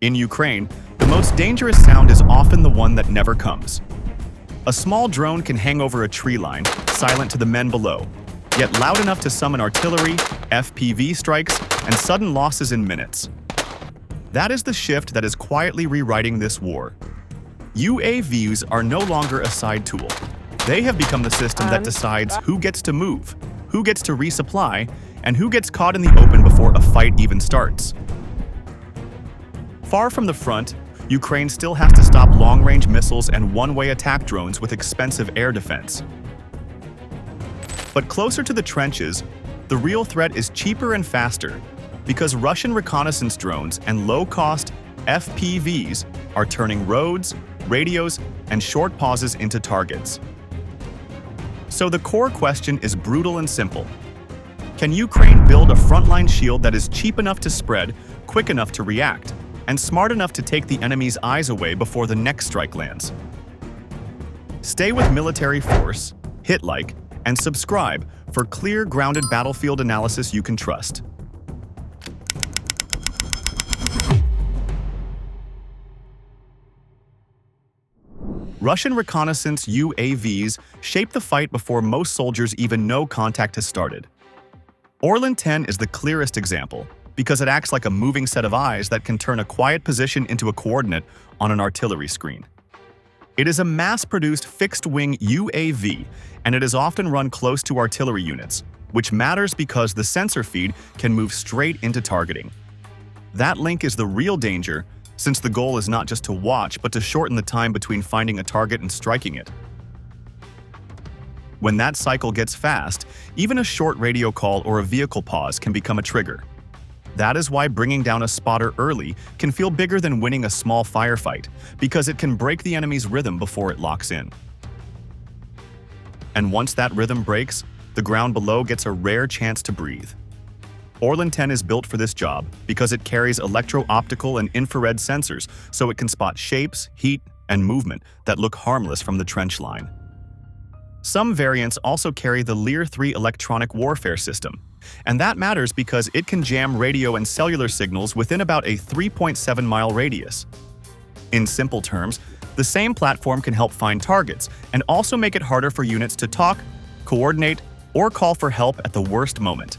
In Ukraine, the most dangerous sound is often the one that never comes. A small drone can hang over a tree line, silent to the men below, yet loud enough to summon artillery, FPV strikes, and sudden losses in minutes. That is the shift that is quietly rewriting this war. UAVs are no longer a side tool. They have become the system that decides who gets to move, who gets to resupply, and who gets caught in the open before a fight even starts. Far from the front, Ukraine still has to stop long-range missiles and one-way attack drones with expensive air defense. But closer to the trenches, the real threat is cheaper and faster, because Russian reconnaissance drones and low-cost FPVs are turning roads, radios, and short pauses into targets. So the core question is brutal and simple. Can Ukraine build a frontline shield that is cheap enough to spread, quick enough to react, and smart enough to take the enemy's eyes away before the next strike lands? Stay with Military Force, hit like, and subscribe for clear, grounded battlefield analysis you can trust. Russian reconnaissance UAVs shape the fight before most soldiers even know contact has started. Orlan 10 is the clearest example, because it acts like a moving set of eyes that can turn a quiet position into a coordinate on an artillery screen. It is a mass-produced fixed-wing UAV, and it is often run close to artillery units, which matters because the sensor feed can move straight into targeting. That link is the real danger, since the goal is not just to watch, but to shorten the time between finding a target and striking it. When that cycle gets fast, even a short radio call or a vehicle pause can become a trigger. That is why bringing down a spotter early can feel bigger than winning a small firefight, because it can break the enemy's rhythm before it locks in. And once that rhythm breaks, the ground below gets a rare chance to breathe. Orlan 10 is built for this job because it carries electro-optical and infrared sensors, so it can spot shapes, heat, and movement that look harmless from the trench line. Some variants also carry the Lear 3 electronic warfare system, and that matters because it can jam radio and cellular signals within about a 3.7-mile radius. In simple terms, the same platform can help find targets and also make it harder for units to talk, coordinate, or call for help at the worst moment.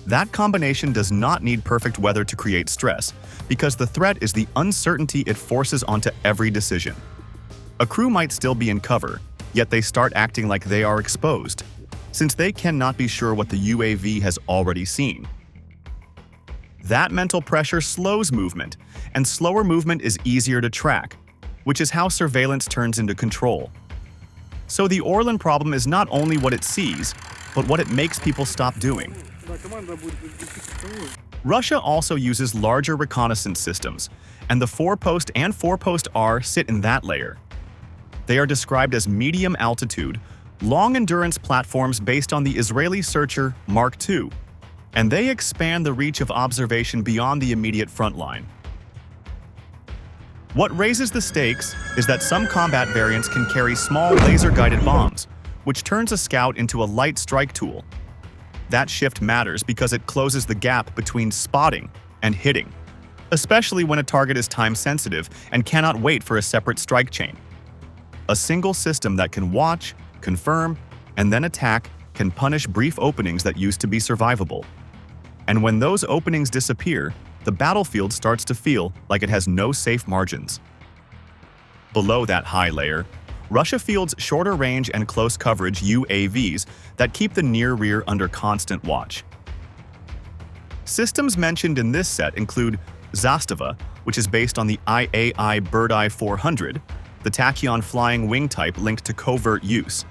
That combination does not need perfect weather to create stress, because the threat is the uncertainty it forces onto every decision. A crew might still be in cover, yet they start acting like they are exposed, since they cannot be sure what the UAV has already seen. That mental pressure slows movement, and slower movement is easier to track, which is how surveillance turns into control. So the Orlan problem is not only what it sees, but what it makes people stop doing. Russia also uses larger reconnaissance systems, and the 4-post and 4-post R sit in that layer. They are described as medium-altitude, long-endurance platforms based on the Israeli Searcher Mark II, and they expand the reach of observation beyond the immediate front line. What raises the stakes is that some combat variants can carry small laser-guided bombs, which turns a scout into a light strike tool. That shift matters because it closes the gap between spotting and hitting, especially when a target is time-sensitive and cannot wait for a separate strike chain. A single system that can watch, confirm, and then attack can punish brief openings that used to be survivable. And when those openings disappear, the battlefield starts to feel like it has no safe margins. Below that high layer, Russia fields shorter-range and close coverage UAVs that keep the near rear under constant watch. Systems mentioned in this set include Zastava, which is based on the IAI Birdeye 400, the tachyon flying wing type linked to covert use,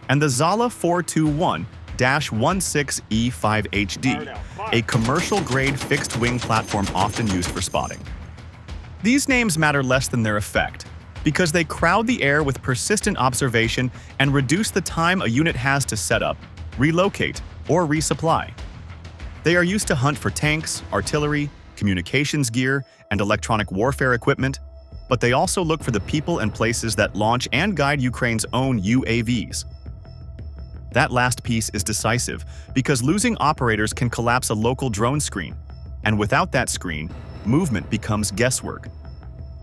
and the Zala 421-16E5HD, a commercial-grade fixed-wing platform often used for spotting. These names matter less than their effect, because they crowd the air with persistent observation and reduce the time a unit has to set up, relocate, or resupply. They are used to hunt for tanks, artillery, communications gear, and electronic warfare equipment, but they also look for the people and places that launch and guide Ukraine's own UAVs. That last piece is decisive because losing operators can collapse a local drone screen, and without that screen, movement becomes guesswork.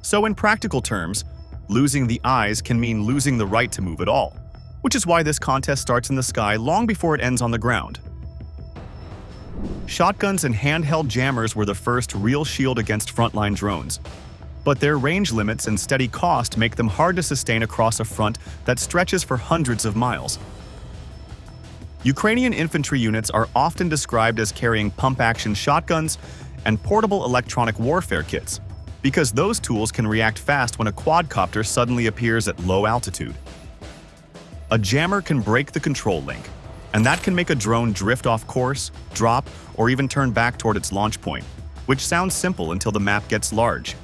So in practical terms, losing the eyes can mean losing the right to move at all, which is why this contest starts in the sky long before it ends on the ground. Shotguns and handheld jammers were the first real shield against frontline drones, but their range limits and steady cost make them hard to sustain across a front that stretches for hundreds of miles. Ukrainian infantry units are often described as carrying pump-action shotguns and portable electronic warfare kits, because those tools can react fast when a quadcopter suddenly appears at low altitude. A jammer can break the control link, and that can make a drone drift off course, drop, or even turn back toward its launch point, which sounds simple until the map gets large.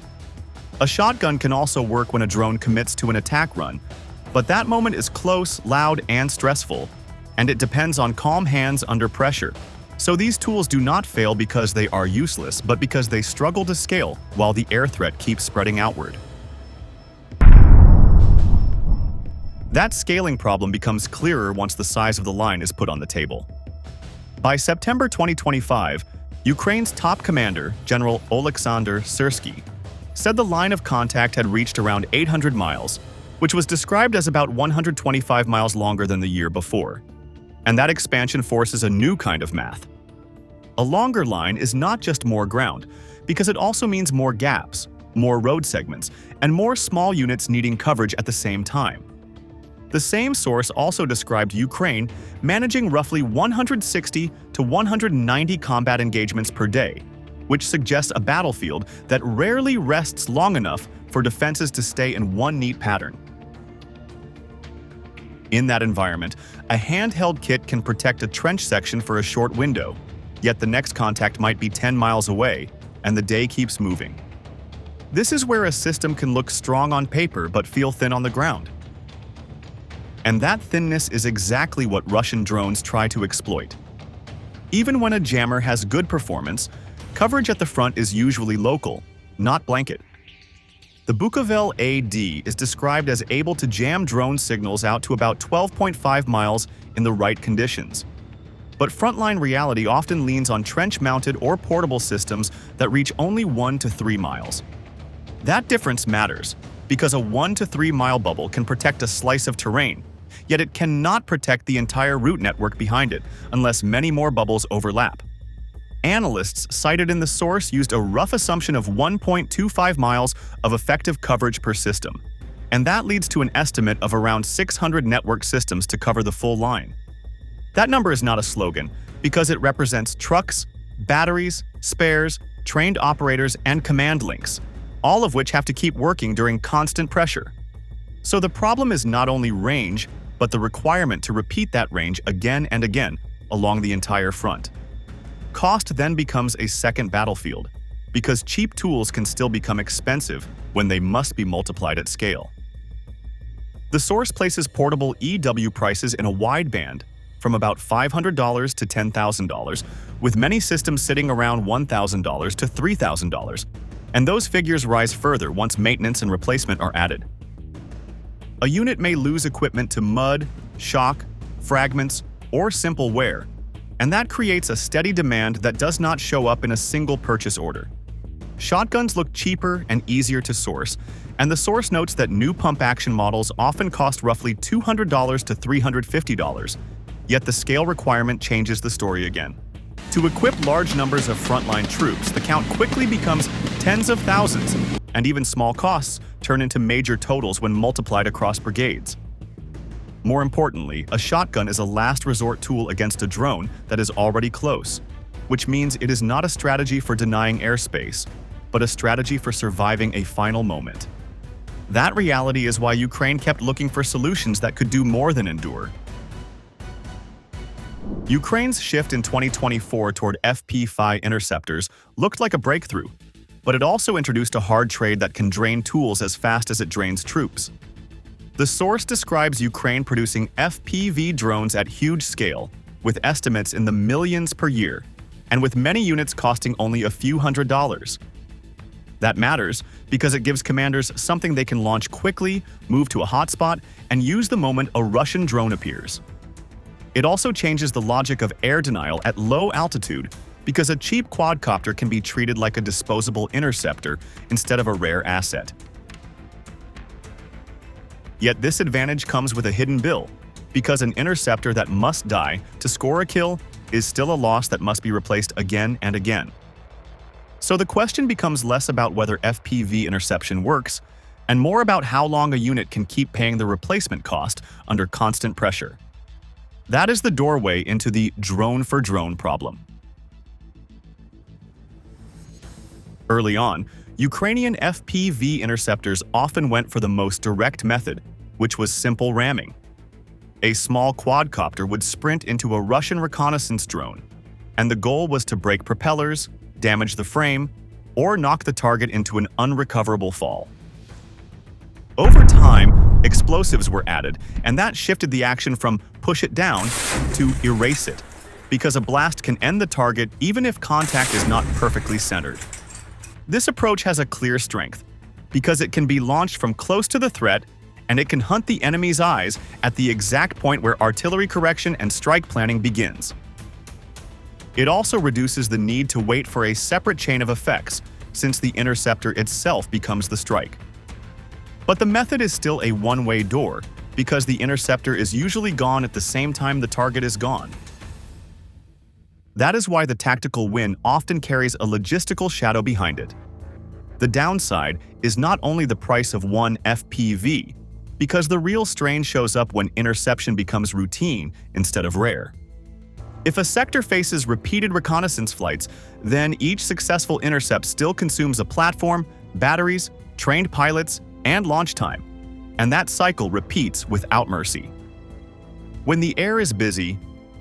A shotgun can also work when a drone commits to an attack run, but that moment is close, loud, and stressful, and it depends on calm hands under pressure. So these tools do not fail because they are useless, but because they struggle to scale while the air threat keeps spreading outward. That scaling problem becomes clearer once the size of the line is put on the table. By September 2025, Ukraine's top commander, General Oleksandr Syrsky, said the line of contact had reached around 800 miles, which was described as about 125 miles longer than the year before. And that expansion forces a new kind of math. A longer line is not just more ground, because it also means more gaps, more road segments, and more small units needing coverage at the same time. The same source also described Ukraine managing roughly 160 to 190 combat engagements per day, which suggests a battlefield that rarely rests long enough for defenses to stay in one neat pattern. In that environment, a handheld kit can protect a trench section for a short window, yet the next contact might be 10 miles away, and the day keeps moving. This is where a system can look strong on paper but feel thin on the ground. And that thinness is exactly what Russian drones try to exploit. Even when a jammer has good performance, coverage at the front is usually local, not blanket. The Bukovel AD is described as able to jam drone signals out to about 12.5 miles in the right conditions. But frontline reality often leans on trench-mounted or portable systems that reach only 1 to 3 miles. That difference matters, because a 1 to 3 mile bubble can protect a slice of terrain, yet it cannot protect the entire route network behind it unless many more bubbles overlap. Analysts cited in the source used a rough assumption of 1.25 miles of effective coverage per system, and that leads to an estimate of around 600 network systems to cover the full line. That number is not a slogan, because it represents trucks, batteries, spares, trained operators, and command links, all of which have to keep working during constant pressure. So the problem is not only range, but the requirement to repeat that range again and again along the entire front. Cost then becomes a second battlefield, because cheap tools can still become expensive when they must be multiplied at scale. The source places portable EW prices in a wide band, from about $500 to $10,000, with many systems sitting around $1,000 to $3,000, and those figures rise further once maintenance and replacement are added. A unit may lose equipment to mud, shock, fragments, or simple wear, and that creates a steady demand that does not show up in a single purchase order. Shotguns look cheaper and easier to source, and the source notes that new pump-action models often cost roughly $200 to $350, yet the scale requirement changes the story again. To equip large numbers of frontline troops, the count quickly becomes tens of thousands, and even small costs turn into major totals when multiplied across brigades. More importantly, a shotgun is a last resort tool against a drone that is already close, which means it is not a strategy for denying airspace, but a strategy for surviving a final moment. That reality is why Ukraine kept looking for solutions that could do more than endure. Ukraine's shift in 2024 toward FPV interceptors looked like a breakthrough, but it also introduced a hard trade that can drain tools as fast as it drains troops. The source describes Ukraine producing FPV drones at huge scale, with estimates in the millions per year, and with many units costing only a few $100s. That matters because it gives commanders something they can launch quickly, move to a hotspot, and use the moment a Russian drone appears. It also changes the logic of air denial at low altitude, because a cheap quadcopter can be treated like a disposable interceptor instead of a rare asset. Yet this advantage comes with a hidden bill, because an interceptor that must die to score a kill is still a loss that must be replaced again and again. So the question becomes less about whether FPV interception works, and more about how long a unit can keep paying the replacement cost under constant pressure. That is the doorway into the drone-for-drone problem. Early on, Ukrainian FPV interceptors often went for the most direct method, which was simple ramming. A small quadcopter would sprint into a Russian reconnaissance drone, and the goal was to break propellers, damage the frame, or knock the target into an unrecoverable fall. Over time, explosives were added, and that shifted the action from push it down to erase it, because a blast can end the target even if contact is not perfectly centered. This approach has a clear strength, because it can be launched from close to the threat, and it can hunt the enemy's eyes at the exact point where artillery correction and strike planning begins. It also reduces the need to wait for a separate chain of effects, since the interceptor itself becomes the strike. But the method is still a one-way door, because the interceptor is usually gone at the same time the target is gone. That is why the tactical win often carries a logistical shadow behind it. The downside is not only the price of one FPV, because the real strain shows up when interception becomes routine instead of rare. If a sector faces repeated reconnaissance flights, then each successful intercept still consumes a platform, batteries, trained pilots, and launch time, and that cycle repeats without mercy. When the air is busy,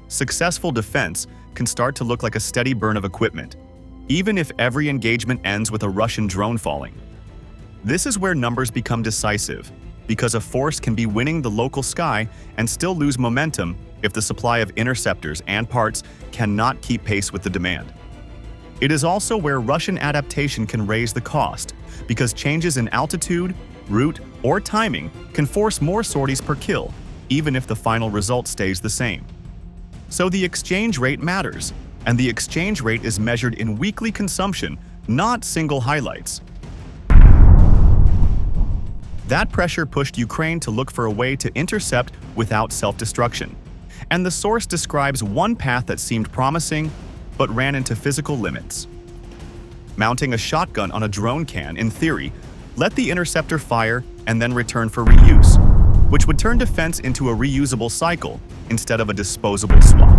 successful defense can start to look like a steady burn of equipment, even if every engagement ends with a Russian drone falling. This is where numbers become decisive, because a force can be winning the local sky and still lose momentum if the supply of interceptors and parts cannot keep pace with the demand. It is also where Russian adaptation can raise the cost, because changes in altitude, route, or timing can force more sorties per kill, even if the final result stays the same. So the exchange rate matters, and the exchange rate is measured in weekly consumption, not single highlights. That pressure pushed Ukraine to look for a way to intercept without self-destruction, and the source describes one path that seemed promising, but ran into physical limits. Mounting a shotgun on a drone can, in theory, let the interceptor fire and then return for reuse, which would turn defense into a reusable cycle instead of a disposable swap.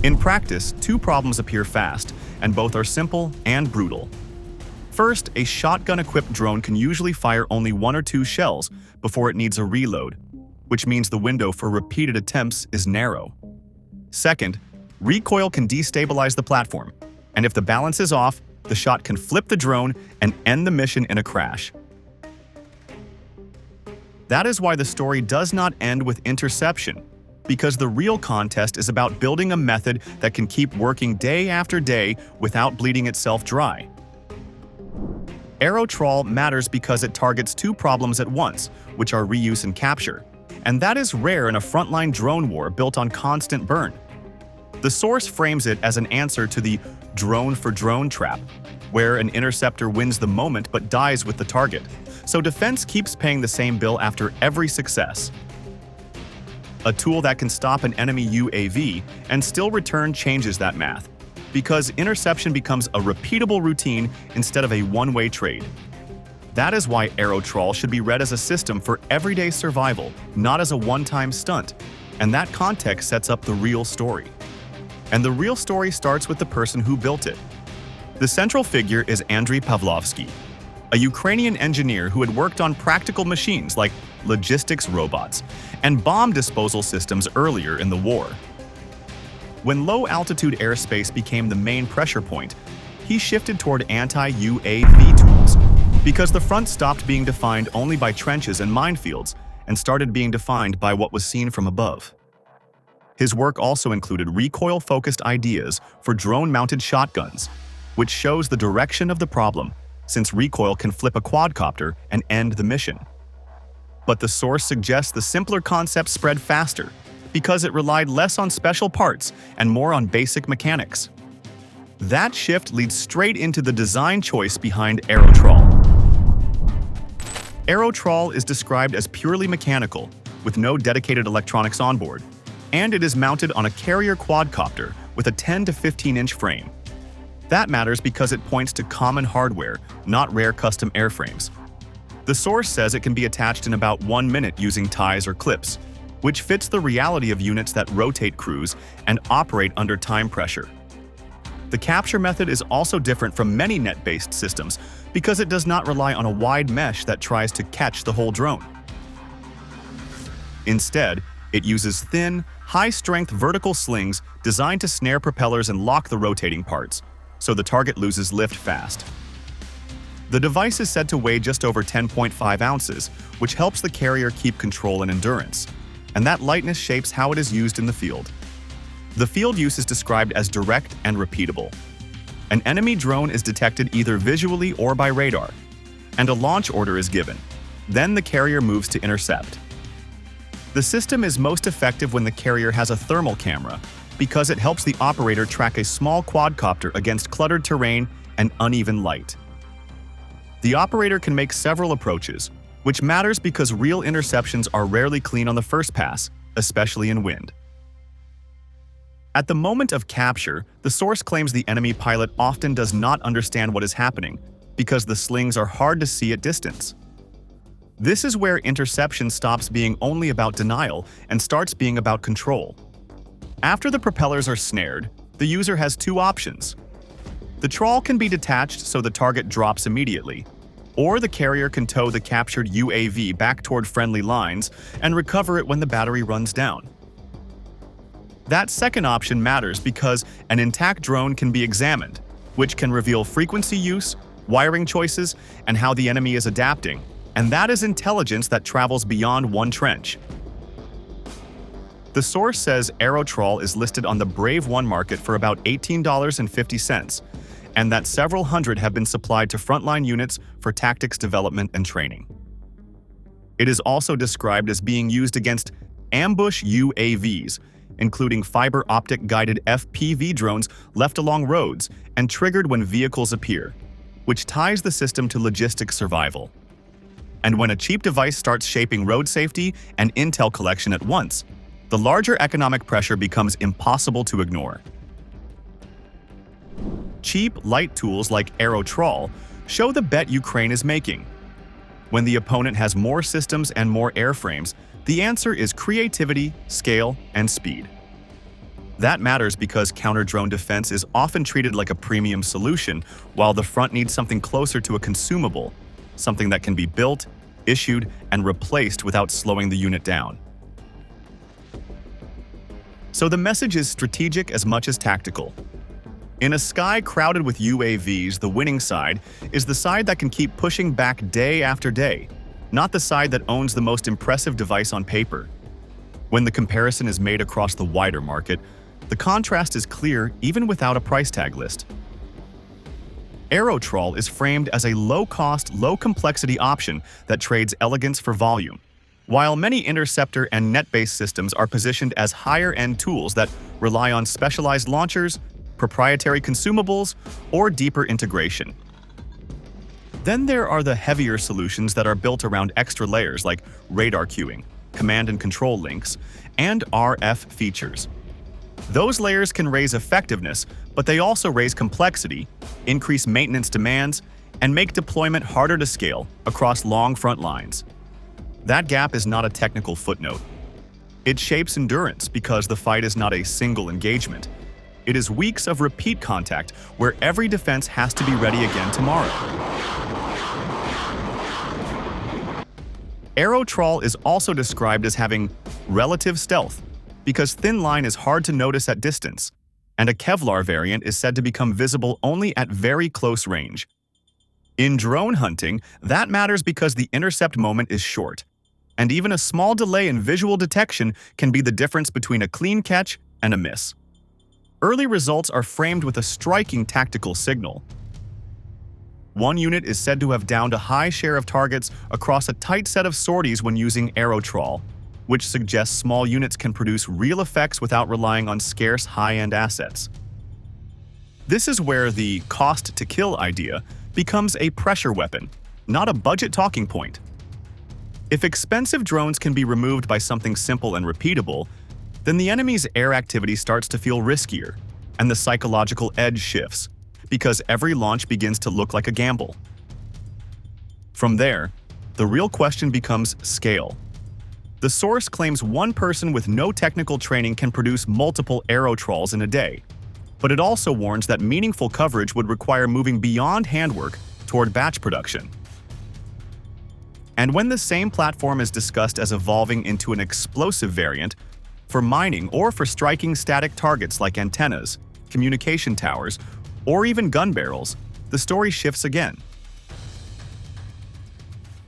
In practice, two problems appear fast, and both are simple and brutal. First, a shotgun-equipped drone can usually fire only one or two shells before it needs a reload, which means the window for repeated attempts is narrow. Second, recoil can destabilize the platform, and if the balance is off, the shot can flip the drone and end the mission in a crash. That is why the story does not end with interception, because the real contest is about building a method that can keep working day after day without bleeding itself dry. Aerotrol matters because it targets two problems at once, which are reuse and capture, and that is rare in a frontline drone war built on constant burn. The source frames it as an answer to the drone-for-drone trap, where an interceptor wins the moment but dies with the target, so defense keeps paying the same bill after every success. A tool that can stop an enemy UAV and still return changes that math, because interception becomes a repeatable routine instead of a one-way trade. That is why Aerotrol should be read as a system for everyday survival, not as a one-time stunt, and that context sets up the real story. And the real story starts with the person who built it. The central figure is Andriy Pavlovsky, a Ukrainian engineer who had worked on practical machines like logistics robots and bomb disposal systems earlier in the war. When low-altitude airspace became the main pressure point, he shifted toward anti-UAV tools, because the front stopped being defined only by trenches and minefields and started being defined by what was seen from above. His work also included recoil-focused ideas for drone-mounted shotguns, which shows the direction of the problem, since recoil can flip a quadcopter and end the mission. But the source suggests the simpler concept spread faster, because it relied less on special parts and more on basic mechanics. That shift leads straight into the design choice behind Aerotrol. Aerotrol is described as purely mechanical, with no dedicated electronics on board, and it is mounted on a carrier quadcopter with a 10 to 15-inch frame. That matters because it points to common hardware, not rare custom airframes. The source says it can be attached in about 1 minute using ties or clips, which fits the reality of units that rotate crews and operate under time pressure. The capture method is also different from many net-based systems because it does not rely on a wide mesh that tries to catch the whole drone. Instead, it uses thin, high-strength vertical slings designed to snare propellers and lock the rotating parts, so the target loses lift fast. The device is said to weigh just over 10.5 ounces, which helps the carrier keep control and endurance, and that lightness shapes how it is used in the field. The field use is described as direct and repeatable. An enemy drone is detected either visually or by radar, and a launch order is given. Then the carrier moves to intercept. The system is most effective when the carrier has a thermal camera because it helps the operator track a small quadcopter against cluttered terrain and uneven light. The operator can make several approaches, which matters because real interceptions are rarely clean on the first pass, especially in wind. At the moment of capture, the source claims the enemy pilot often does not understand what is happening because the slings are hard to see at distance. This is where interception stops being only about denial and starts being about control. After the propellers are snared, the user has two options. The trawl can be detached so the target drops immediately, or the carrier can tow the captured UAV back toward friendly lines and recover it when the battery runs down. That second option matters because an intact drone can be examined, which can reveal frequency use, wiring choices, and how the enemy is adapting, and that is intelligence that travels beyond one trench. The source says Aerotrol is listed on the Brave One market for about $18.50, and that several hundred have been supplied to Frontline units for tactics development and training. It is also described as being used against ambush UAVs, including fiber optic guided FPV drones left along roads and triggered when vehicles appear, which ties the system to logistic survival. And when a cheap device starts shaping road safety and intel collection at once, the larger economic pressure becomes impossible to ignore. Cheap, light tools like Aerotrol show the bet Ukraine is making. When the opponent has more systems and more airframes, the answer is creativity, scale, and speed. That matters because counter-drone defense is often treated like a premium solution, while the front needs something closer to a consumable, something that can be built, issued, and replaced without slowing the unit down. So the message is strategic as much as tactical. In a sky crowded with UAVs, the winning side is the side that can keep pushing back day after day, not the side that owns the most impressive device on paper. When the comparison is made across the wider market, the contrast is clear even without a price tag list. Aerotrol is framed as a low-cost, low-complexity option that trades elegance for volume, while many interceptor and net-based systems are positioned as higher-end tools that rely on specialized launchers, proprietary consumables, or deeper integration. Then there are the heavier solutions that are built around extra layers like radar queuing, command and control links, and RF features. Those layers can raise effectiveness, but they also raise complexity, increase maintenance demands, and make deployment harder to scale across long front lines. That gap is not a technical footnote. It shapes endurance because the fight is not a single engagement. It is weeks of repeat contact where every defense has to be ready again tomorrow. Aerotrol is also described as having relative stealth because thin line is hard to notice at distance, and a Kevlar variant is said to become visible only at very close range. In drone hunting, that matters because the intercept moment is short, and even a small delay in visual detection can be the difference between a clean catch and a miss. Early results are framed with a striking tactical signal. One unit is said to have downed a high share of targets across a tight set of sorties when using Aerotrol, which suggests small units can produce real effects without relying on scarce high-end assets. This is where the cost to kill idea becomes a pressure weapon, not a budget talking point. If expensive drones can be removed by something simple and repeatable, then the enemy's air activity starts to feel riskier, and the psychological edge shifts, because every launch begins to look like a gamble. From there, the real question becomes scale. The source claims one person with no technical training can produce multiple Aerotrols in a day, but it also warns that meaningful coverage would require moving beyond handwork toward batch production. And when the same platform is discussed as evolving into an explosive variant for mining or for striking static targets like antennas, communication towers, or even gun barrels, the story shifts again.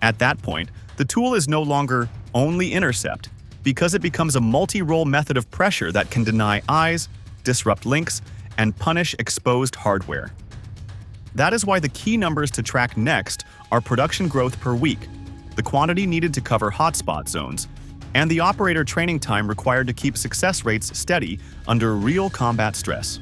At that point, the tool is no longer only intercept, because it becomes a multi-role method of pressure that can deny eyes, disrupt links, and punish exposed hardware. That is why the key numbers to track next are production growth per week, the quantity needed to cover hotspot zones, and the operator training time required to keep success rates steady under real combat stress.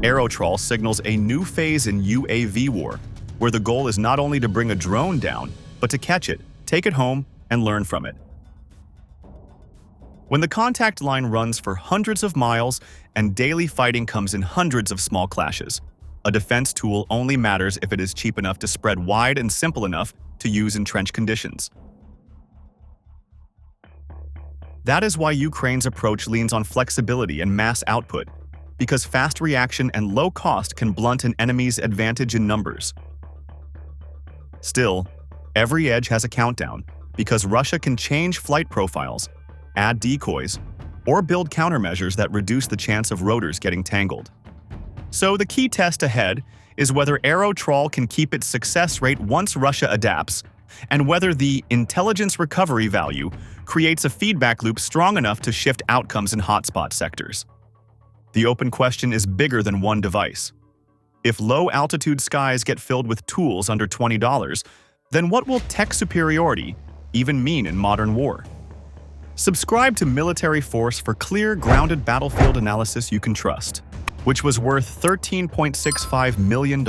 Aerotrol signals a new phase in UAV war, where the goal is not only to bring a drone down, but to catch it, take it home, and learn from it. When the contact line runs for hundreds of miles and daily fighting comes in hundreds of small clashes, a defense tool only matters if it is cheap enough to spread wide and simple enough to use in trench conditions. That is why Ukraine's approach leans on flexibility and mass output, because fast reaction and low cost can blunt an enemy's advantage in numbers. Still, every edge has a countdown, because Russia can change flight profiles, add decoys, or build countermeasures that reduce the chance of rotors getting tangled. So the key test ahead is whether Aerotrol can keep its success rate once Russia adapts, and whether the intelligence recovery value creates a feedback loop strong enough to shift outcomes in hotspot sectors. The open question is bigger than one device. If low-altitude skies get filled with tools under $20, then what will tech superiority even mean in modern war? Subscribe to Military Force for clear, grounded battlefield analysis you can trust, which was worth $13.65 million.